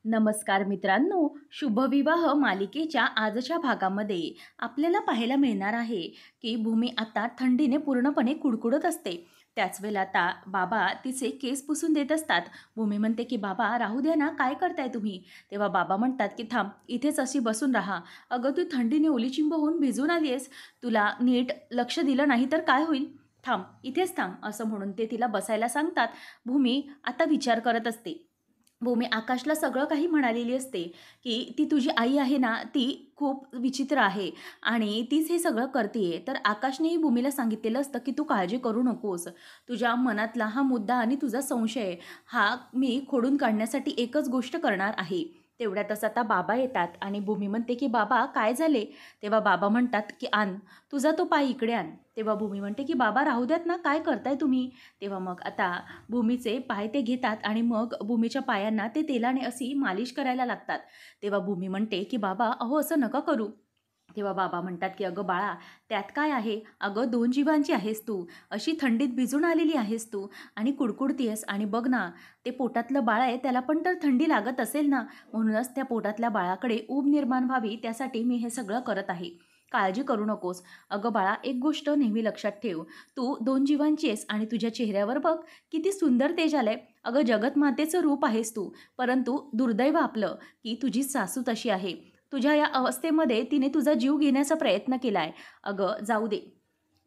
नमस्कार मित्रांनो, शुभविवाह मालिकेच्या आजच्या भागामध्ये आपल्याला पाहायला मिळणार आहे की भूमी आता थंडीने पूर्णपणे कुडकुडत असते. त्याच वेळेला आता बाबा तिचे केस पुसून देत असतात. भूमी म्हणते की बाबा राहू द्या ना, काय करताय तुम्ही? तेव्हा बाबा म्हणतात की थांब, इथेच अशी बसून राहा. अगं तू थंडीने ओलीचिंब होऊन भिजून आली आहेस, तुला नीट लक्ष दिलं नाही तर काय होईल? थांब, इथेच थांब असं म्हणून ते तिला बसायला सांगतात. भूमी आता विचार करत असते. भूमी आकाशला सगळं काही म्हणालेली असते की ती तुझी आई आहे ना, ती खूप विचित्र आहे आणि तीच हे सगळं करते. तर आकाशनेही भूमीला सांगितलेलं असतं की तू काळजी करू नकोस. तुझ्या मनातला हा मुद्दा आणि तुझा संशय हा मी खोडून काढण्यासाठी एकच गोष्ट करणार आहे. तेवढ्यातच आता बाबा येतात आणि भूमी म्हणते की बाबा काय झाले? तेव्हा बाबा म्हणतात की आण, तुझा तो पाय इकडे आण. तेव्हा भूमी म्हणते की बाबा राहू द्यात ना, काय करताय तुम्ही? तेव्हा मग आता भूमीचे पाय ते घेतात आणि मग भूमीच्या पायांना ते तेलाने अशी मालिश करायला लागतात. तेव्हा भूमी म्हणते की बाबा अहो असं नका करू. तेव्हा बाबा म्हणतात की अगं बाळा, त्यात काय आहे? अगं 2 जीवांची आहेस तू, अशी थंडीत भिजून आलेली आहेस तू आणि कुडकुडतीयेस आणि बघ ना, ते पोटातलं बाळ आहे त्याला पण तर थंडी लागत असेल ना, म्हणूनच त्या पोटातल्या बाळाकडे ऊब निर्माण व्हावी त्यासाठी मी हे सगळं करत आहे. काळजी करू नकोस. अगं बाळा, एक गोष्ट नेहमी लक्षात ठेव, तू 2 जीवांची आहेस आणि तुझ्या चेहऱ्यावर बघ किती सुंदर तेज आलंय. अगं जगतमातेचं रूप आहेस तू, परंतु दुर्दैव आपलं की तुझी सासू तशी आहे. तुझ्या या अवस्थेमध्ये तिने तुझा जीव घेण्याचा प्रयत्न केलाय. अगं जाऊ दे.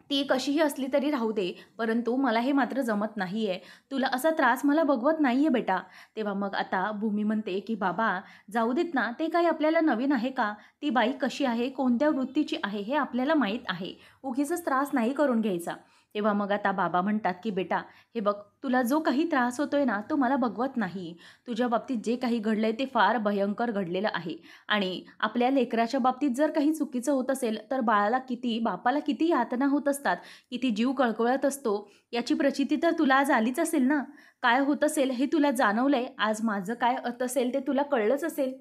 ती कशीही असली तरी राहू दे, परंतु मला हे मात्र जमत नाहीये. तुला असा त्रास मला बघवत नाहीये बेटा. तेव्हा मग आता भूमी म्हणते की बाबा जाऊ देत ना, ते काही आपल्याला नवीन आहे का? ती बाई कशी आहे, कोणत्या वृत्तीची आहे हे आपल्याला माहीत आहे. उगीचच त्रास नाही करून घ्यायचा. तेव्हा मग आता बाबा म्हणतात की बेटा हे बघ, तुला जो काही त्रास होतोय ना, तो मला बघवत नाही. तुझ्या बाबतीत जे काही घडलंय ते फार भयंकर घडलेलं आहे. आणि आपल्या लेकराच्या बाबतीत जर काही चुकीचं होत असेल तर बापाला किती यातना होत असतात, किती जीव कळकळत असतो, याची प्रचिती तर तुला आज आलीच असेल ना. काय होत असेल हे तुला जाणवलंय, आज माझं काय होत असेल ते तुला कळलंच असेल.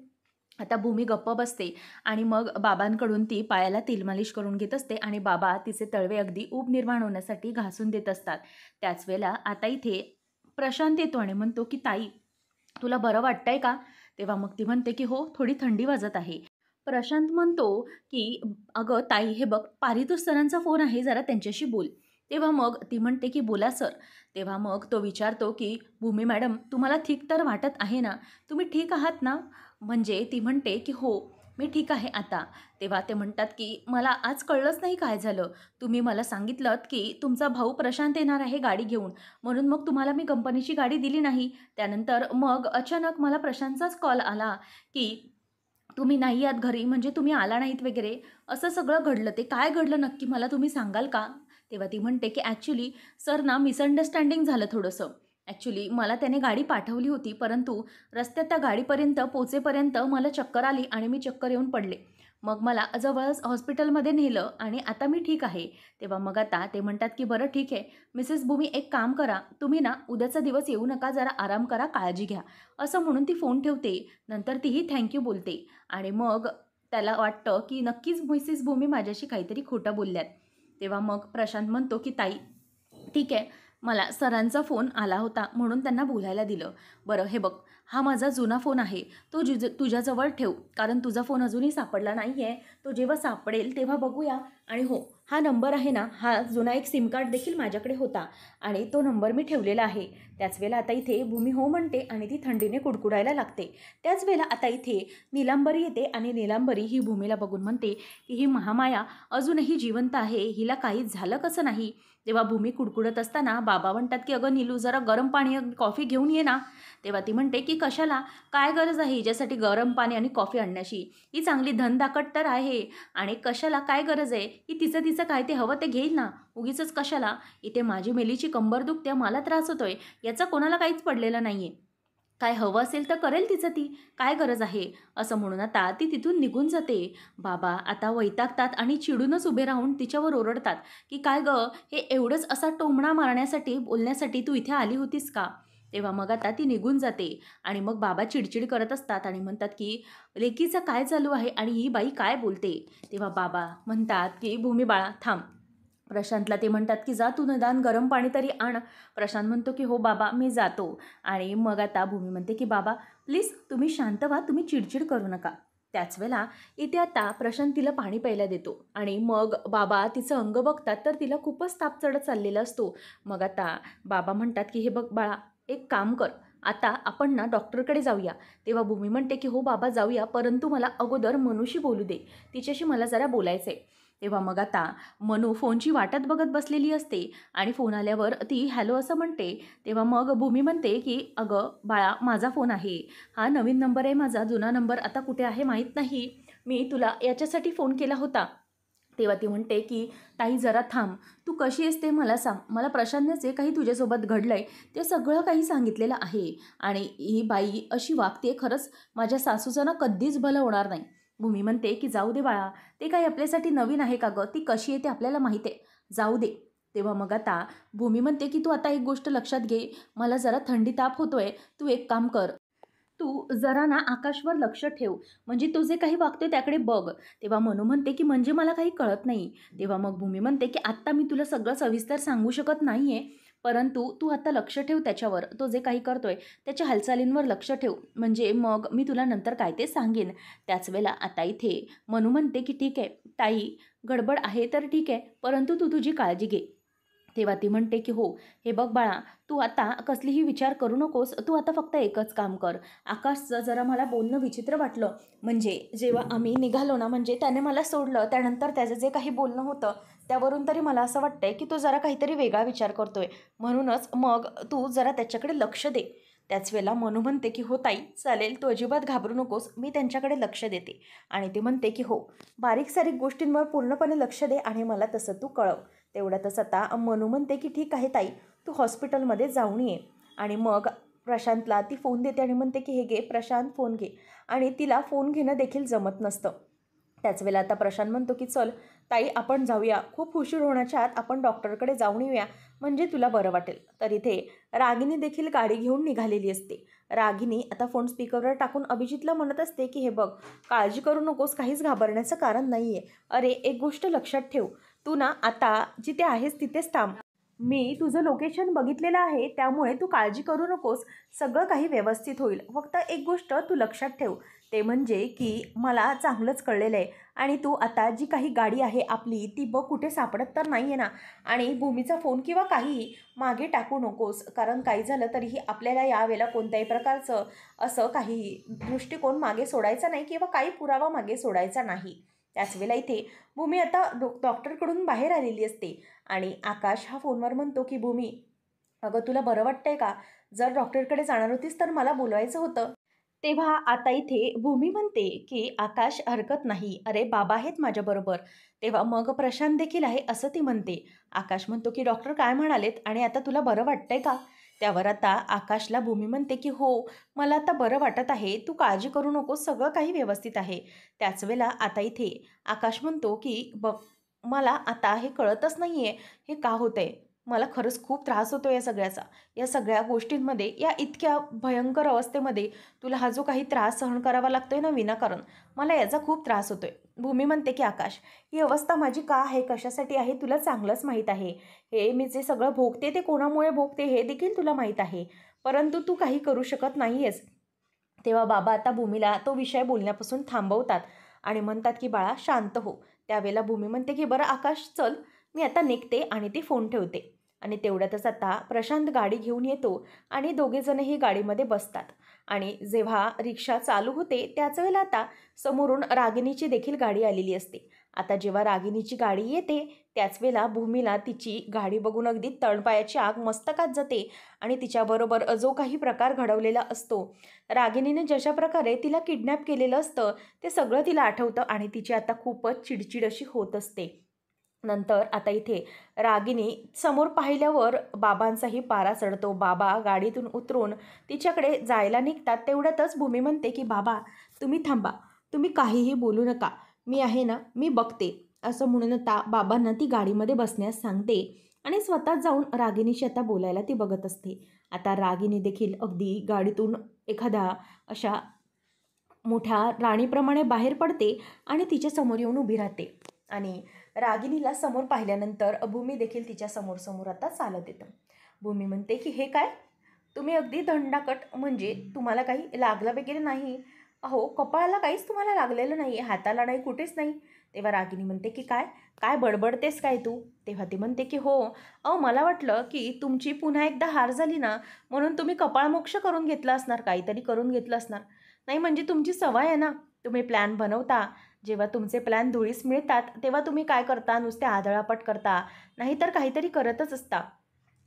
आता भूमी गप्प बसते आणि मग बाबांकडून ती पायाला तेलमालिश करून घेत असते आणि बाबा तिचे तळवे अगदी ऊब निर्माण होण्यासाठी घासून देत असतात. त्याच वेळेला आता इथे प्रशांत येतो आणि म्हणतो की ताई, तुला बरं वाटतंय का? तेव्हा मग ती म्हणते की हो, थोडी थंडी वाजत आहे. प्रशांत म्हणतो की अगं ताई हे बघ, पारितोष सरांचा फोन आहे, जरा त्यांच्याशी बोल. तेव्हा मग ती म्हणते की बोला सर. तेव्हा मग तो विचारतो की भूमी मॅडम, तुम्हाला ठीक तर वाटत आहे ना? तुम्ही ठीक आहात ना? म्हणजे ती म्हणते की हो, मी ठीक आहे आता. तेव्हा ते म्हणतात की मला आज कळलंच नाही काय झालं. तुम्ही मला सांगितलंत की तुमचा भाऊ प्रशांत येणार आहे गाडी घेऊन, म्हणून मग तुम्हाला मी कंपनीची गाडी दिली नाही. त्यानंतर मग अचानक मला प्रशांतचाच कॉल आला की तुम्ही नाही आहात घरी, म्हणजे तुम्ही आला नाहीत वगैरे. असं सगळं घडलं. ते काय घडलं नक्की मला तुम्ही सांगाल का? तेव्हा ती म्हणते की ॲक्चुअली सर ना, मिसअंडरस्टँडिंग झालं थोडंसं. ॲक्चुअली मला त्याने गाडी पाठवली होती, परंतु रस्त्यात त्या गाडीपर्यंत पोहोचेपर्यंत मला चक्कर आली आणि मी चक्कर येऊन पडले. मग मला जवळच हॉस्पिटलमध्ये नेलं आणि आता मी ठीक आहे. तेव्हा मग आता ते म्हणतात की बरं ठीक आहे, मिसेस भूमी एक काम करा, तुम्ही ना उद्याचा दिवस येऊ नका, जरा आराम करा, काळजी घ्या. असं म्हणून ती फोन ठेवते. नंतर तीही थँक बोलते आणि मग त्याला वाटतं की नक्कीच मिसेस भूमी माझ्याशी काहीतरी खोटं बोलल्यात. तेव्हा मग प्रशांत म्हणतो की ताई ठीक आहे, मला सरांचा फोन आला होता म्हणून त्यांना बोलायला दिलं. बरं हे बघ, हा माझा जुना फोन आहे, तो तुझ्याजवळ ठेव, कारण तुझा फोन अजूनही सापडला नाही आहे. तो जेव्हा सापडेल तेव्हा बघूया. आणि हो, हा नंबर आहे ना, हा जुना एक सिम कार्ड देखील माझ्याकडे होता आणि तो नंबर मी ठेवलेला आहे. त्याच वेळेला आता इथे भूमी हो म्हणते आणि ती थंडीने कुडकुडायला लागते. त्याच वेळेला आता इथे नीलांबरी येते आणि नीलांबरी ही भूमीला बघून म्हणते की ही महामाया अजूनही जिवंत आहे, हिला काहीच झालं कसं नाही? जेव्हा भूमी कुडकुडत असताना बाबा म्हणतात की अगं नीलू, जरा गरम पाणी कॉफी घेऊन ये ना. तेव्हा ती म्हणते की कशाला, काय गरज आहे हिच्यासाठी गरम पाणी आणि कॉफी आणण्याची? ही चांगली धनदाकट तर आहे आणि कशाला काय गरज आहे की तिचं तिचं काय ते हवं ते घेईल ना, उगीचच कशाला? इथे माझी मेलीची कंबर दुखते, मला त्रास होतोय, याचा कोणाला काहीच पडलेलं नाहीये. काय हवं असेल तर करेल तिचं ती, काय गरज आहे? असं म्हणून आता ती तिथून निघून जाते. बाबा आता वैतागतात आणि चिडूनच उभे राहून तिच्यावर ओरडतात की काय गं, हे एवढंच असा टोमणा मारण्यासाठी बोलण्यासाठी तू इथे आली होतीस का? तेव्हा मग आता ती निघून जाते आणि मग बाबा चिडचिड करत असतात आणि म्हणतात की लेकीचं काय चालू आहे आणि ही बाई काय बोलते? तेव्हा बाबा म्हणतात की भूमी बाळा थांब. प्रशांतला ते म्हणतात की जा तू निदान गरम पाणी तरी आण. प्रशांत म्हणतो की हो बाबा मी जातो. आणि मग आता भूमी म्हणते की बाबा प्लीज तुम्ही शांत व्हा, तुम्ही चिडचिड करू नका. त्याच वेळेला इथे आता प्रशांत तिला पाणी प्यायला देतो आणि मग बाबा तिचं अंग बघतात तर तिला खूपच ताप चढत चाललेला असतो. मग आता बाबा म्हणतात की हे बघ बाळा, एक काम कर, आता आपण ना डॉक्टरकडे जाऊया. तेव्हा भूमी म्हणते की हो बाबा जाऊया, परंतु मला अगोदर मनूशी बोलू दे, तिच्याशी मला जरा बोलायचं आहे. तेव्हा मग आता मनू फोनची वाटत बघत बसलेली असते आणि फोन आल्यावर ती हॅलो असं म्हणते. तेव्हा मग भूमी म्हणते की अगं बाळा, माझा फोन आहे, हा नवीन नंबर आहे माझा, जुना नंबर आता कुठे आहे माहीत नाही, मी तुला याच्यासाठी फोन केला होता. तेव्हा ती म्हणते की ताई जरा थांब, तू कशी आहेस ते मला सांग, मला प्रशांतने जे काही तुझ्यासोबत घडलं आहे ते सगळं काही सांगितलेलं आहे आणि ही बाई अशी वागते, खरंच माझ्या सासूचं ना कधीच भलं होणार नाही. भूमी म्हणते की जाऊ दे बाळा, ते काही आपल्यासाठी नवीन आहे का गं, ती कशी आहे ते आपल्याला माहीत आहे, जाऊ दे. तेव्हा मग आता भूमी म्हणते की तू आता एक गोष्ट लक्षात घे, मला जरा थंडी ताप होतोय, तू एक काम कर, तू जरा ना आकाशवर लक्ष ठेव, म्हणजे तो जे काही वागतोय त्याकडे बघ. तेव्हा मनू म्हणते की म्हणजे मला काही कळत नाही. तेव्हा मग भूमी म्हणते की आत्ता मी तुला सगळं सविस्तर सांगू शकत नाही आहे, परंतु तू आता लक्ष ठेव त्याच्यावर, तो जे काही करतोय त्याच्या हालचालींवर लक्ष ठेव, म्हणजे मग मी तुला नंतर काय ते सांगेन. त्याच वेळेला आता इथे मनू म्हणते की ठीक आहे ताई, गडबड आहे तर ठीक आहे, परंतु तू तुझी काळजी घे. तेव्हा ती म्हणते की हो, हे बघ बाळा, तू आता कसलीही विचार करू नकोस, तू आता फक्त एकच काम कर. आकाशचं जरा मला बोलणं विचित्र वाटलं, म्हणजे जेव्हा आम्ही निघालो ना, म्हणजे त्याने मला सोडलं त्यानंतर त्याचं जे काही बोलणं होतं त्यावरून तरी मला असं वाटतंय की तो जरा काहीतरी वेगळा विचार करतोय, म्हणूनच मग तू जरा त्याच्याकडे लक्ष दे. त्याच वेळेला मनू म्हणते की हो ताई चालेल, तू अजिबात घाबरू नकोस, मी त्यांच्याकडे लक्ष देते. आणि ते म्हणते की हो, बारीक सारीक गोष्टींवर पूर्णपणे लक्ष दे आणि मला तसं तू कळव. तेवढ्यातच आता मनू म्हणते की ठीक आहे ताई, तू हॉस्पिटलमध्ये जाऊन ये. आणि मग प्रशांतला ती फोन देते आणि म्हणते की हे घे प्रशांत, फोन घे. आणि तिला फोन घेणं देखील जमत नसतं. त्याच वेळेला आता प्रशांत म्हणतो की चल ताई आपण जाऊया, खूप उशीर होण्याच्या आत आपण डॉक्टरकडे जाऊन येऊया, म्हणजे तुला बरं वाटेल. तर इथे रागिनी देखील गाडी घेऊन निघालेली असते. रागिनी आता फोन स्पीकरवर टाकून अभिजितला म्हणत असते की हे बघ, काळजी करू नकोस, काहीच घाबरण्याचं कारण नाही आहे. अरे एक गोष्ट लक्षात ठेव, तू ना आता जिथे आहेस तिथेच थांब, मी तुझं लोकेशन बघितलेलं आहे, त्यामुळे तू काळजी करू नकोस, सगळं काही व्यवस्थित होईल. फक्त एक गोष्ट तू लक्षात ठेव, ते म्हणजे की मला चांगलंच कळलेलं आहे आणि तू आता जी काही गाडी आहे आपली ती बघ कुठे सापडत तर नाही आहे ना, आणि भूमीचा फोन किंवा काहीही मागे टाकू नकोस, कारण काही झालं तरीही आपल्याला यावेळेला कोणत्याही प्रकारचं असं काही दृष्टिकोन मागे सोडायचा नाही किंवा काही पुरावा मागे सोडायचा नाही. त्याच वेळेला इथे भूमी आता डॉक्टरकडून बाहेर आलेली असते आणि आकाश हा फोनवर म्हणतो की भूमी, अगं तुला बरं वाटतंय का, जर डॉक्टरकडे जाणार होतीस तर मला बोलवायचं होतं. तेव्हा आता इथे भूमी म्हणते की आकाश हरकत नाही, अरे बाबा आहेत माझ्याबरोबर. तेव्हा मग प्रशांत देखील आहे असं ती म्हणते. आकाश म्हणतो की डॉक्टर काय म्हणालेत आणि आता तुला बरं वाटतंय का. त्यावर आता आकाशला भूमी म्हणते की हो, मला आता बरं वाटत आहे, तू काळजी करू नकोस, सगळं काही व्यवस्थित आहे. त्याच वेळेला आता इथे आकाश म्हणतो की बघ, मला आता हे कळतच नाही आहे हे का होतंय, मला खरंच खूप त्रास होतो या सगळ्याचा. या सगळ्या गोष्टींमध्ये, या इतक्या भयंकर अवस्थेमध्ये तुला हा जो काही त्रास सहन करावा लागतोय ना विनाकारण, मला याचा खूप त्रास होतोय. भूमी म्हणते की आकाश, ही अवस्था माझी का आहे, कशासाठी आहे तुला चांगलंच माहीत आहे. हे मी जे सगळं भोगते ते कोणामुळे भोगते हे देखील तुला माहीत आहे, परंतु तू काही करू शकत नाही आहेस. तेव्हा बाबा आता भूमीला तो विषय बोलण्यापासून थांबवतात आणि म्हणतात की बाळा शांत हो. त्यावेळेला भूमी म्हणते की बरं आकाश चल, मी आता निघते आणि ते फोन ठेवते. आणि तेवढ्यातच आता प्रशांत गाडी घेऊन येतो आणि दोघेजणही गाडीमध्ये बसतात. आणि जेव्हा रिक्षा चालू होते त्याच वेळेला आता समोरून रागिनीची देखील गाडी आलेली असते. आता जेव्हा रागिनीची गाडी येते त्याच वेळेला भूमीला तिची गाडी बघून अगदी तळपायाची आग मस्तकात जाते आणि तिच्याबरोबर जो काही प्रकार घडवलेला असतो, रागिनीने जशा प्रकारे तिला किडनॅप केलेलं असतं ते सगळं तिला आठवतं आणि तिची आता खूपच चिडचिड अशी होत असते. नंतर आता इथे रागिनी समोर पाहिल्यावर बाबांचाही पारा चढतो. बाबा गाडीतून उतरून तिच्याकडे जायला निघतात. तेवढ्यातच भूमी म्हणते की बाबा तुम्ही थांबा, तुम्ही काहीही बोलू नका, मी आहे ना, मी बघते, असं म्हणून आता बाबांना ती गाडीमध्ये बसण्यास सांगते आणि स्वतः जाऊन रागिनीशी आता बोलायला ती बघत असते. आता रागिनी देखील अगदी गाडीतून एखाद्या अशा मोठ्या राणीप्रमाणे बाहेर पडते आणि तिच्या समोर येऊन उभी राहते. आणि रागिनीला समोर पाहिल्यानंतर भूमी देखील तिच्या समोर समोर आता चालत येतं. भूमी म्हणते की हे काय, तुम्ही अगदी दंडाकट, म्हणजे तुम्हाला काही लागलं वगैरे नाही? अहो, कपाळाला काहीच तुम्हाला लागलेलं नाही, हाताला नाही, कुठेच नाही. तेव्हा रागिनी म्हणते की काय काय बडबडतेस काय तू? तेव्हा ती म्हणते की हो, अहो मला वाटलं की तुमची पुन्हा एकदा हार झाली ना, म्हणून तुम्ही कपाळमोक्ष करून घेतलं असणार, काहीतरी करून घेतलं असणार. नाही म्हणजे तुमची सवय आहे ना, तुम्ही प्लॅन बनवता, जेव्हा तुमचे प्लॅन धुळीस मिळतात तेव्हा तुम्ही काय करता, नुसते आदळापट करता, नाहीतर काहीतरी करतच असता.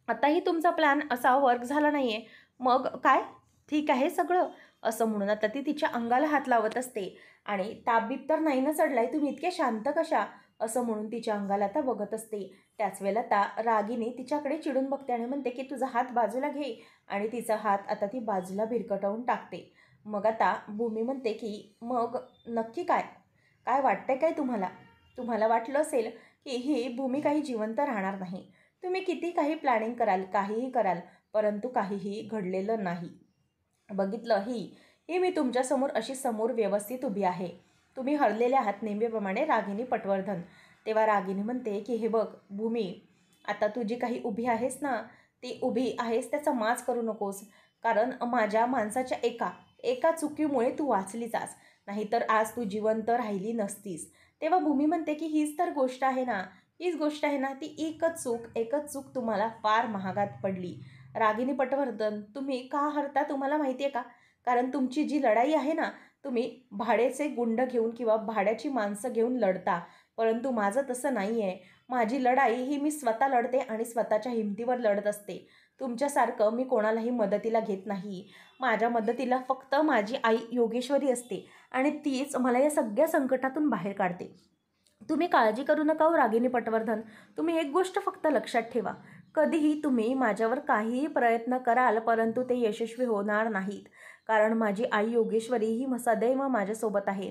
आताही तुमचा प्लॅन असा वर्क झाला नाही आहे, मग काय, ठीक आहे सगळं, असं म्हणून आता ती तिच्या अंगाला हात लावत असते. आणि ताप तर नाही ना चढलाय, तुम्ही इतके शांत कशा, असं म्हणून तिच्या अंगाला आता बघत असते. त्याच वेळेला आता रागिनी तिच्याकडे चिडून बघते आणि म्हणते की तुझा हात बाजूला घे, आणि तिचा हात आता ती बाजूला भिरकटवून टाकते. मग आता भूमी म्हणते की मग नक्की काय, काय वाटतंय काय तुम्हाला? तुम्हाला वाटलं असेल की ही भूमी काही जिवंत राहणार नाही, तुम्ही किती काही प्लॅनिंग कराल, काहीही कराल, परंतु काहीही घडलेलं नाही. बघितलं, ही मी तुमच्यासमोर अशी समोर व्यवस्थित उभी आहे. तुम्ही हरलेले आहात नेहमीप्रमाणे. रागिनी पटवर्धन. तेव्हा रागिनी म्हणते की हे बघ भूमी, आता तू जी काही उभी आहेस ना, ती उभी आहेस त्याचा माज करू नकोस, कारण माझ्या माणसाच्या एका एका चुकीमुळे तू वाचलीच आज, नाहीतर आज तू जिवंत राहिली नसतीस. तेव्हा भूमी म्हणते की हीच तर गोष्ट आहे ना, हीच गोष्ट आहे ना, ती एकच चूक तुम्हाला फार महागात पडली. रागिनी पटवर्धन, तुम्ही का हरता तुम्हाला माहिती आहे का? कारण तुमची जी लढाई आहे ना, तुम्ही भाड्याचे गुंड घेऊन किंवा भाड्याची माणसं घेऊन लढता, परंतु माझं तसं नाही आहे. माझी लढाई ही मी स्वतः लढते आणि स्वतःच्या हिमतीवर लढत असते. तुमच्यासारखं मी कोणालाही मदतीला घेत नाही. माझ्या मदतीला फक्त माझी आई योगेश्वरी असते आणि तीच मला या सगळ्या संकटातून बाहेर काढते. तुम्ही काळजी करू नका हो रागिनी पटवर्धन. तुम्ही एक गोष्ट फक्त लक्षात ठेवा, कधीही तुम्ही माझ्यावर काहीही प्रयत्न कराल परंतु ते यशस्वी होणार नाहीत, कारण माझी आई योगेश्वरी ही सदैव माझ्यासोबत आहे.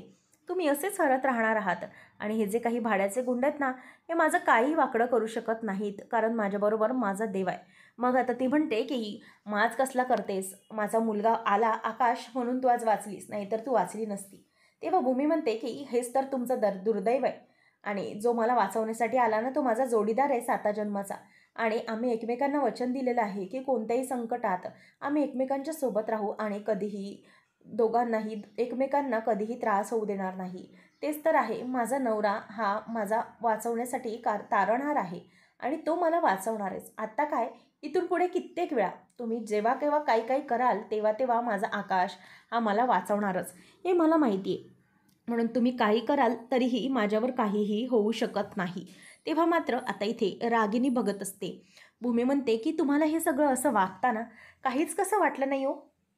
तुम्ही असेच हरत राहणार आहात आणि हे जे काही भाड्याचे गुंड आहेत ना, हे माझं काही वाकडं करू शकत नाहीत, कारण माझ्याबरोबर माझा देव आहे. मग आता ती म्हणते की माज कसला करतेस, माझा मुलगा आला आकाश म्हणून तू आज वाचलीस, नाहीतर तू वाचली नसती. तेव्हा भूमी म्हणते की हेच तर तुमचं दुर्दैव आहे, आणि जो मला वाचवण्यासाठी आला ना, तो माझा जोडीदार आहे 7 जन्माचा, आणि आम्ही एकमेकांना वचन दिलेलं आहे की कोणत्याही संकटात आम्ही एकमेकांच्या सोबत राहू आणि कधीही दोघांनाही एकमेकांना कधीही त्रास होऊ देणार नाही. तेच तर आहे, माझा नवरा हा माझा वाचवण्यासाठी तारणहार आहे आणि तो मला वाचवणारच. आत्ता काय, इथून पुढे कित्येक वेळा तुम्ही जेव्हा केव्हा काही काही कराल तेव्हा तेव्हा माझा आकाश हा मला वाचवणारच, हे मला माहिती आहे. म्हणून तुम्ही काही कराल तरीही माझ्यावर काहीही होऊ शकत नाही. तेव्हा मात्र आता इथे रागिनी बघत असते. भूमी म्हणते की तुम्हाला हे सगळं असं वागताना काहीच कसं वाटलं नाही हो?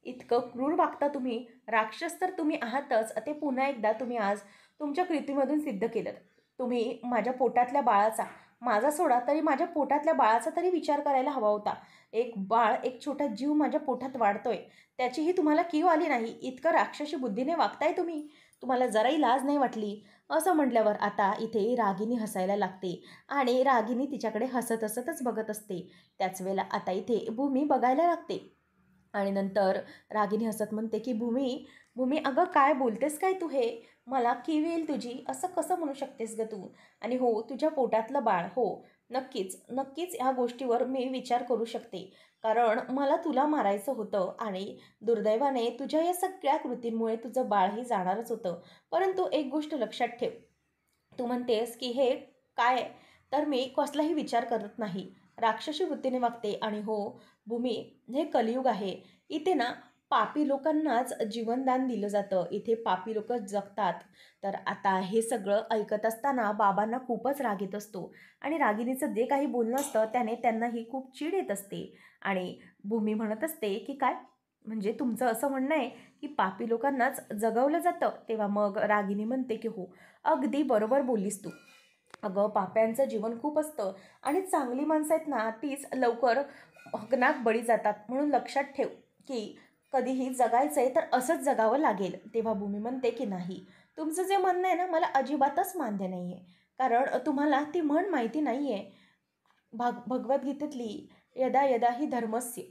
इतकं क्रूर वागता तुम्ही, राक्षस तर तुम्ही आहातच, ते पुन्हा एकदा तुम्ही आज तुमच्या कृतीमधून सिद्ध केलं. तुम्ही माझ्या पोटातल्या बाळाचा, माझा सोडा तरी माझ्या पोटातल्या बाळाचा तरी विचार करायला हवा होता. एक बाळ, एक छोटा जीव माझ्या पोटात वाढतोय, त्याचीही तुम्हाला कीव आली नाही. इतकं राक्षसी बुद्धीने वागताय तुम्ही, तुम्हाला जराही लाज नाही वाटली. असं म्हटल्यावर आता इथे रागिनी हसायला लागते आणि रागिनी तिच्याकडे हसत हसतच बघत असते. त्याच वेळेला आता इथे भूमी बघायला लागते आणि नंतर रागिनी हसत म्हणते की भूमी, भूमी अगं काय बोलतेस काय तू हे? मला कीव येईल तुझी, असं कसं म्हणू शकतेस ग तू? आणि हो, तुझ्या पोटातलं बाळ, हो नक्कीच नक्कीच ह्या गोष्टीवर मी विचार करू शकते, कारण मला तुला मारायचं होतं आणि दुर्दैवाने तुझ्या या सगळ्या कृतींमुळे तुझं बाळही जाणारच होतं. परंतु एक गोष्ट लक्षात ठेव, तू म्हणतेस की हे काय आहे? तर मी कसलाही विचार करत नाही, राक्षसी वृत्तीने वागते. आणि हो भूमी, हे कलियुग आहे. इथे ना पापी लोकांनाच जीवनदान दिलं जातं, इथे पापी लोक जगतात. तर आता हे सगळं ऐकत असताना बाबांना खूपच राग येत असतो आणि रागिनीचं जे काही बोलणं असतं त्याने त्यांनाही खूप चीड येत असते. आणि भूमी म्हणत असते की काय, म्हणजे तुमचं असं म्हणणं आहे की पापी लोकांनाच जगवलं जातं? तेव्हा मग रागिनी म्हणते की हो, अगदी बरोबर बोललीस तू. अगं, पाप्यांचं जीवन खूप असतं आणि चांगली माणसं आहेत ना, तीच लवकर हकनाक बळी जातात. म्हणून लक्षात ठेव की कधीही जगायचं आहे तर असंच जगावं लागेल. तेव्हा भूमी म्हणते की नाही, तुमचं जे म्हणणं आहे ना, मला अजिबातच मान्य नाही आहे, कारण तुम्हाला ती म्हण माहिती नाही आहे, भगवद्गीतेतली, यदा यदा ही धर्मस्य,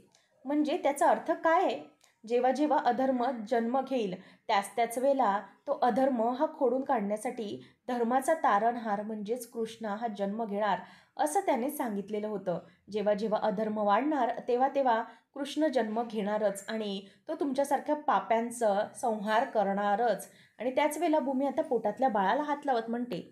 म्हणजे त्याचा अर्थ काय आहे? जेव्हा जेव्हा अधर्म जन्म घेईल त्याच वेळेला तो अधर्म हा खोडून काढण्यासाठी धर्माचा तारणहार म्हणजेच कृष्ण हा जन्म घेणार असं त्याने सांगितलेलं होतं. जेव्हा जेव्हा अधर्म वाढणार तेव्हा तेव्हा कृष्ण जन्म घेणारच आणि तो तुमच्यासारख्या पाप्यांचं संहार करणारच. आणि त्याच वेळेला भूमी आता पोटातल्या बाळाला हात लावत म्हणते,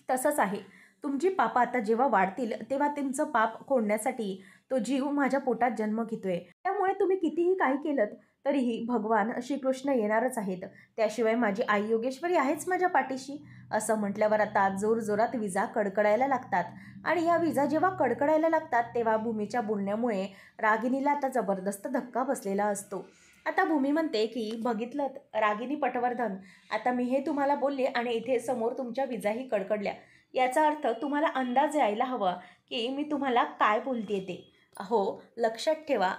तसंच आहे. तुमची पापं आता जेव्हा वाढतील तेव्हा तुमचं पाप खोडण्यासाठी तो जीव माझ्या पोटात जन्म घेतोय. त्यामुळे तुम्ही कितीही काही केलं तरीही भगवान श्रीकृष्ण येणारच आहेत. त्याशिवाय माझी आई योगेश्वरी आहेच माझ्या पाठीशी. असं म्हटल्यावर आता जोरजोरात विजा कडकडायला लागतात. आणि ह्या विजा जेव्हा कडकडायला लागतात तेव्हा भूमीच्या बोलण्यामुळे रागिणीला आता जबरदस्त धक्का बसलेला असतो. आता भूमी म्हणते की बघितलं रागिनी पटवर्धन, आता मी हे तुम्हाला बोलले आणि इथे समोर तुमच्या विजाही कडकडल्या. याचा अर्थ तुम्हाला अंदाज यायला हवा की मी तुम्हाला काय बोलते ते. हो, लक्षात ठेवा,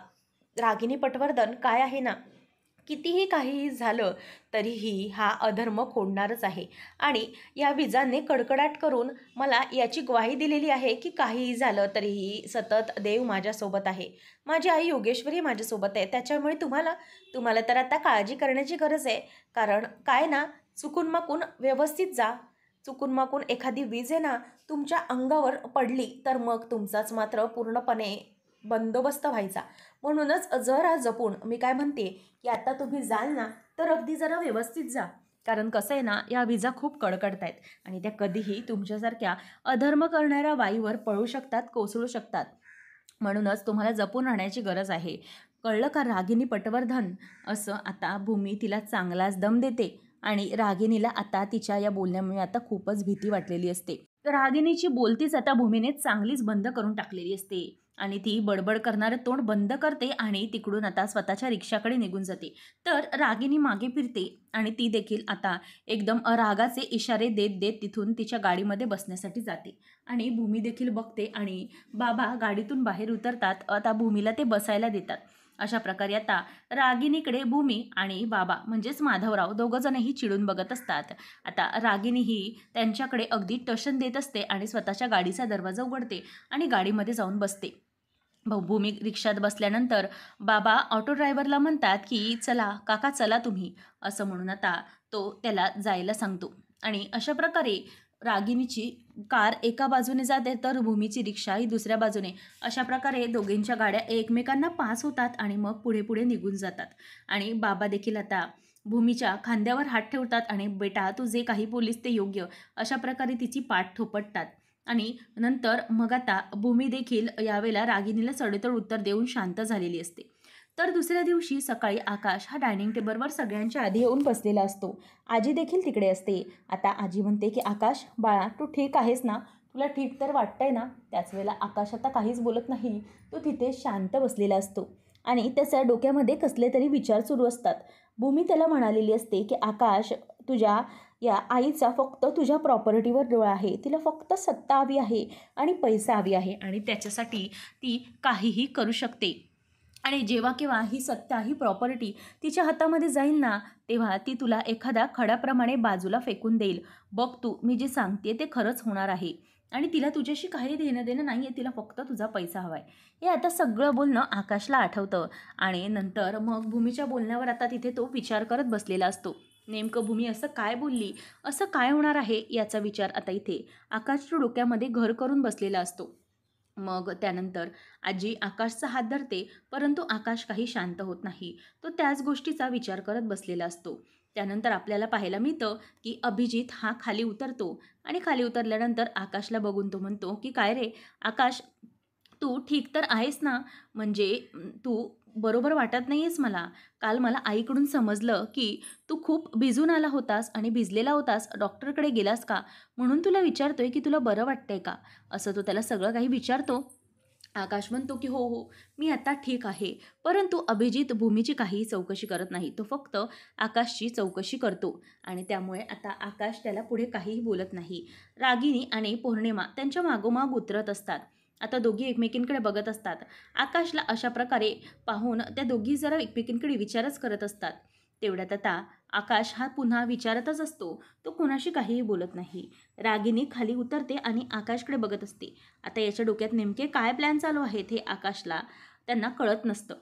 रागिनी पटवर्धन काय आहे ना, कितीही काहीही झालं तरीही हा अधर्म खोडणारच आहे. आणि या विजांनी कडकडाट करून मला याची ग्वाही दिलेली आहे की काहीही झालं तरीही सतत देव माझ्यासोबत आहे. माझी आई योगेश्वरी माझ्यासोबत आहे. त्याच्यामुळे तुम्हाला तर आता काळजी करण्याची गरज आहे. कारण काय ना, चुकून माकून व्यवस्थित जा. चुकून माकून एखादी वीज आहे ना तुमच्या अंगावर पडली तर मग तुमचाच मात्र पूर्णपणे बंदोबस्त व्हायचा. म्हणूनच जरा जपून, मी काय म्हणते की आता तुम्ही जाल ना तर अगदी जरा व्यवस्थित जा. कारण कसं आहे ना, या विजा खूप कडकडत आहेत आणि त्या कधीही तुमच्यासारख्या अधर्म करणाऱ्या वाईवर पळू शकतात, कोसळू शकतात. म्हणूनच तुम्हाला जपून राहण्याची गरज आहे. कळलं का रागिनी पटवर्धन? असं आता भूमी तिला चांगलाच दम देते. आणि रागिणीला आता तिच्या या बोलण्यामुळे आता खूपच भीती वाटलेली असते. तर रागिणीची बोलतीच आता भूमीने चांगलीच बंद करून टाकलेली असते. आणि ती बडबड करणारं तोंड बंद करते आणि तिकडून आता स्वतःच्या रिक्षाकडे निघून जाते. तर रागिणी मागे फिरते आणि ती देखील आता एकदम रागाचे इशारे देत देत तिथून तिच्या गाडीमध्ये बसण्यासाठी जाते. आणि भूमी देखील बघते आणि बाबा गाडीतून बाहेर उतरतात. आता भूमीला ते बसायला देतात. अशा प्रकारे आता रागिणीकडे भूमी आणि बाबा म्हणजेच माधवराव दोघंजणही चिडून बघत असतात. आता रागिणी ही त्यांच्याकडे अगदी टशन देत असते आणि स्वतःच्या गाडीचा दरवाजा उघडते आणि गाडीमध्ये जाऊन बसते. भूमी रिक्षात बसल्यानंतर बाबा ऑटो ड्रायव्हरला म्हणतात की चला काका, चला तुम्ही, असं म्हणून आता तो त्याला जायला सांगतो. आणि अशा प्रकारे रागिणीची कार एका बाजूने जाते तर भूमीची रिक्षा ही दुसऱ्या बाजूने. अशा प्रकारे दोघींच्या गाड्या एकमेकांना पास होतात आणि मग पुढे पुढे निघून जातात. आणि बाबा देखील आता भूमीच्या खांद्यावर हात ठेवतात आणि बेटा तू जे काही बोललीस ते योग्य, अशा प्रकारे तिची पाठ थोपटतात. आणि नंतर मग आता भूमी देखील यावेळेला रागिणीला सडेतोड उत्तर देऊन शांत झालेली असते. तर दुसऱ्या दिवशी सकाळी आकाश हा डायनिंग टेबलवर सगळ्यांच्या आधी येऊन बसलेला असतो. आजी देखील तिकडे असते. आता आजी म्हणते की आकाश बाळा, तू ठीक आहेस ना? तुला ठीक तर वाटतंय ना? त्याच वेळेला आकाश आता काहीच बोलत नाही. तो तिथे शांत बसलेला असतो आणि त्याच्या डोक्यामध्ये कसले तरी विचार सुरू असतात. भूमी त्याला म्हणालेली असते की आकाश, तुझ्या या आईचा फक्त तुझ्या प्रॉपर्टीवर डोळा आहे. तिला फक्त सत्ता हवी आहे आणि पैसा हवी आहे आणि त्याच्यासाठी ती काहीही करू शकते. आणि जेव्हा केव्हा ही सत्ता, ही प्रॉपर्टी तिच्या हातामध्ये जाईल ना तेव्हा ती तुला एखाद्या खड्याप्रमाणे बाजूला फेकून देईल. बघ तू, मी जे सांगते ते खरंच होणार आहे. आणि तिला तुझ्याशी काही देणं देणं नाही आहे, तिला फक्त तुझा पैसा हवा आहे. हे आता सगळं बोलणं आकाशला आठवतं. आणि नंतर मग भूमीच्या बोलण्यावर आता तिथे तो विचार करत बसलेला असतो. नेमकं भूमी असं काय बोलली, असं काय होणार आहे याचा विचार आता इथे आकाशच्या डोक्यामध्ये घर करून बसलेला असतो. मग त्यानंतर आजी आकाशचा हात धरते, परंतु आकाश काही शांत होत नाही. तो त्याच गोष्टीचा विचार करत बसलेला असतो. त्यानंतर आपल्याला पाहायला मिळतं की अभिजित हा खाली उतरतो आणि खाली उतरल्यानंतर आकाशला बघून तो म्हणतो की काय रे आकाश, तू ठीक तर आहेस ना? म्हणजे तू बरोबर वाटत नाही आहेस मला. काल मला आईकडून समजलं की तू खूप भिजून आला होतास आणि भिजलेला होतास, डॉक्टरकडे गेलास का? म्हणून तुला विचारतोय की तुला बरं वाटतंय का? असं तो त्याला सगळं काही विचारतो. आकाश म्हणतो की हो हो, मी आता ठीक आहे. परंतु अभिजित भूमीची काहीही चौकशी करत नाही. तो फक्त आकाशची चौकशी करतो आणि त्यामुळे आता आकाश त्याला पुढे काहीही बोलत नाही. रागिनी आणि पौर्णिमा त्यांच्या मागोमाग उतरत असतात. आता दोघी एकमेकींकडे बघत असतात. आकाशला अशा प्रकारे पाहून त्या दोघी जरा एकमेकींकडे विचारच करत असतात. तेवढ्यात आता आकाश हा पुन्हा विचारतच असतो. तो कोणाशी काहीही बोलत नाही. रागिनी खाली उतरते आणि आकाशकडे बघत असते. आता याच्या डोक्यात नेमके काय प्लॅन चालू आहेत हे आकाशला त्यांना कळत नसतं.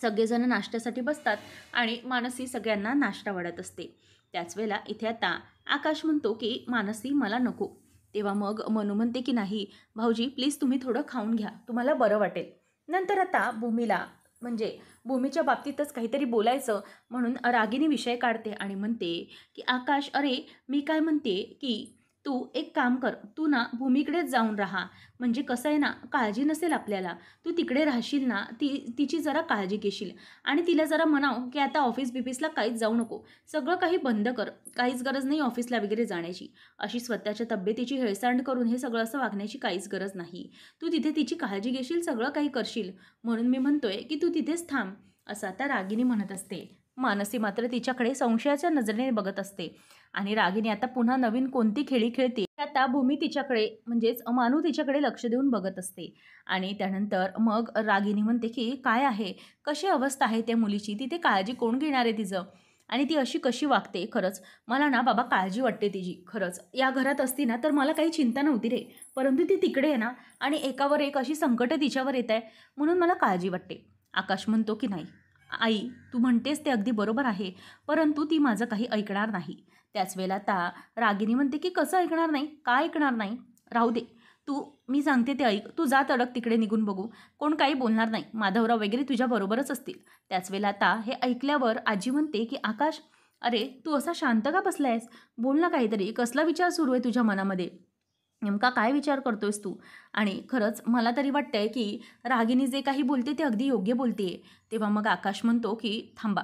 सगळेजण नाश्त्यासाठी बसतात आणि मानसी सगळ्यांना नाश्ता वाढत असते. त्याच वेळेला इथे आता आकाश म्हणतो की मानसी मला नको. तेव्हा मग मनू म्हणते की नाही भाऊजी प्लीज तुम्ही थोडं खाऊन घ्या, तुम्हाला बरं वाटेल. नंतर आता भूमीला म्हणजे भूमीच्या बाबतीतच काहीतरी बोलायचं म्हणून रागिनी विषय काढते आणि म्हणते की आकाश अरे मी काय म्हणते की तू एक काम कर, तू ना भूमीकडेच जाऊन राहा. म्हणजे कसं आहे ना काळजी नसेल आपल्याला, तू तिकडे राहशील ना तिची जरा काळजी घेशील आणि तिला जरा म्हणाव की आता ऑफिस बिफिसला काहीच जाऊ नको, सगळं काही बंद कर, काहीच गरज नाही ऑफिसला वगैरे जाण्याची. अशी स्वतःच्या तब्येतीची हेळसांड करून हे सगळं असं वागण्याची काहीच गरज नाही. तू तिथे तिची काळजी घेशील, सगळं काही करशील, म्हणून मी म्हणतोय की तू तिथेच थांब, असं आता रागिनी म्हणत असते. मानसी मात्र तिच्याकडे संशयाच्या नजरेने बघत असते आणि रागिनी आता पुन्हा नवीन कोणती खेळी खेळते आता भूमी तिच्याकडे म्हणजेच मानू तिच्याकडे लक्ष देऊन बघत असते. आणि त्यानंतर मग रागिनी म्हणते की काय आहे, कशी अवस्था आहे त्या मुलीची, तिथे काळजी कोण घेणार आहे तिचं, आणि ती अशी कशी वागते. खरंच मला ना बाबा काळजी वाटते तिची. खरंच या घरात असती ना तर मला काही चिंता नव्हती रे, परंतु ती तिकडे आहे ना आणि एकावर एक अशी संकटं तिच्यावर येत आहे म्हणून मला काळजी वाटते. आकाश म्हणतो की नाही आई तू म्हणतेस ते अगदी बरोबर आहे, परंतु ती माझं काही ऐकणार नाही. त्याच वेळेला आता रागिनी म्हणते की कसं ऐकणार नाही, काय ऐकणार नाही, राहू दे तू, मी सांगते ते ऐक, तू जा तडक तिकडे निघून बघू, कोण काही बोलणार नाही, माधवराव वगैरे तुझ्याबरोबरच असतील. त्याच वेळेला आता हे ऐकल्यावर आजी म्हणते की आकाश अरे तू असा शांत का बसलायस, बोल ना काहीतरी, कसला विचार सुरू आहे तुझ्या मनामध्ये, नेमका काय विचार करतोयस तू. आणि खरंच मला तरी वाटतंय की रागिनी जे काही बोलते ते अगदी योग्य बोलते. तेव्हा मग आकाश म्हणतो की थांबा,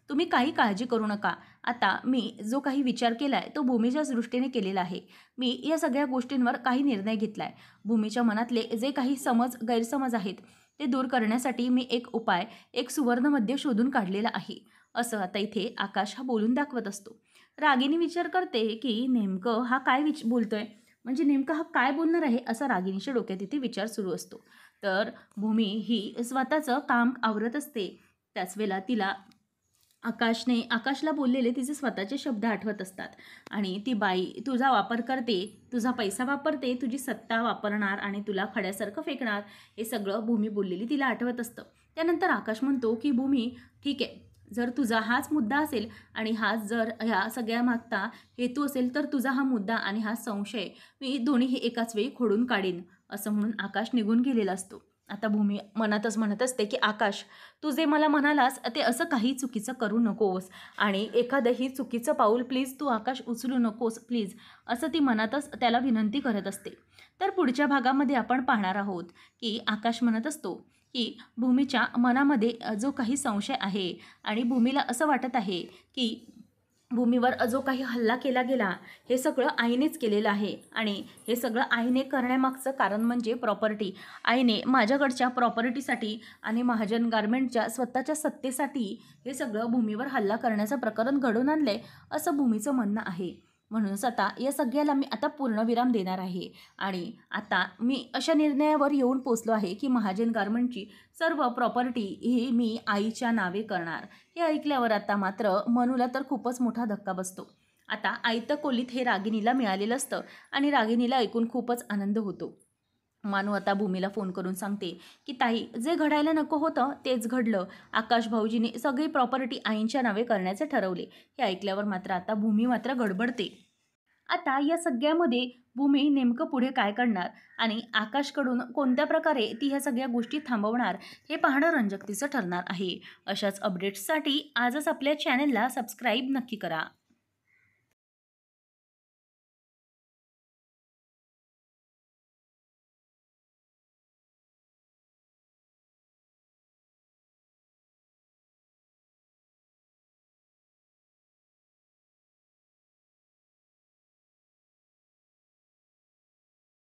तुम्ही काही काळजी करू नका, आता मी जो काही विचार केला आहे तो भूमीच्याच दृष्टीने केलेला आहे. मी या सगळ्या गोष्टींवर काही निर्णय घेतला आहे. भूमीच्या मनातले जे काही गैरसमज आहेत ते दूर करण्यासाठी मी एक उपाय, एक सुवर्णमध्य शोधून काढलेला आहे, असं आता इथे आकाश हा बोलून दाखवत असतो. रागिनी विचार करते की नेमकं हा काय बोलतोय, म्हणजे नेमका हा काय बोलणार आहे, असा रागिनीच्या डोक्यात इथे विचार सुरू असतो. तर भूमी ही स्वतःचं काम आवरत असते. त्याच वेळेला तिला आकाशला बोललेले तिचे स्वतःचे शब्द आठवत असतात आणि ती बाई तुझा वापर करते, तुझा पैसा वापरते, तुझी सत्ता वापरणार आणि तुला खड्यासारखं फेकणार, हे सगळं भूमी बोललेली तिला आठवत असतं. त्यानंतर आकाश म्हणतो की भूमी ठीक आहे, जर तुझा हाच मुद्दा असेल आणि हाच जर ह्या सगळ्या मागता हेतू असेल तर तुझा हा मुद्दा आणि हा संशय मी दोन्हीही एकाच वेळी खोडून काढीन, असं म्हणून आकाश निघून गेलेला असतो. आता भूमी मनातच म्हणत असते की आकाश तू जे मला म्हणालास ते असं काही चुकीचं करू नकोस आणि एखादंही चुकीचं पाऊल प्लीज तू आकाश उचलू नकोस प्लीज, असं ती मनातच त्याला विनंती करत असते. तर पुढच्या भागामध्ये आपण पाहणार आहोत की आकाश म्हणत असतो की भूमीच्या मनामध्ये जो काही संशय आहे आणि भूमीला असं वाटत आहे की भूमीवर जो काही हल्ला केला गेला हे सगळं आईनेच केलेलं आहे आणि हे सगळं आईने करण्यामागचं कारण म्हणजे प्रॉपर्टी. आईने माझ्याकडच्या प्रॉपर्टीसाठी आणि महाजन गारमेंटच्या स्वतःच्या सत्तेसाठी हे सगळं भूमीवर हल्ला करण्याचं प्रकरण घडवून आणले, असं भूमीचं म्हणणं आहे. म्हणूनच आता या सगळ्याला मी आता पूर्णविराम देणार आहे आणि आता मी अशा निर्णयावर येऊन पोचलो आहे की महाजन गारमेंटची सर्व प्रॉपर्टी ही मी आईच्या नावे करणार. हे ऐकल्यावर आता मात्र मनूला तर खूपच मोठा धक्का बसतो. आता आयतं खोलीत हे रागिनीला मिळालेलं असतं आणि रागिनीला ऐकून खूपच आनंद होतो. मानू आता भूमीला फोन करून सांगते की ताई जे घडायला नको होतं तेच घडलं, आकाश भाऊजीने सगळी प्रॉपर्टी आईंच्या नावे करण्याचे ठरवले. हे ऐकल्यावर मात्र आता भूमी मात्र गडबडते. आता या सगळ्यामध्ये भूमी नेमकं पुढे काय करणार आणि आकाशकडून कोणत्या प्रकारे ती ह्या सगळ्या गोष्टी थांबवणार हे पाहणं रंजकतेचं ठरणार आहे. अशाच अपडेट्ससाठी आजच आपल्या चॅनलला सबस्क्राईब नक्की करा.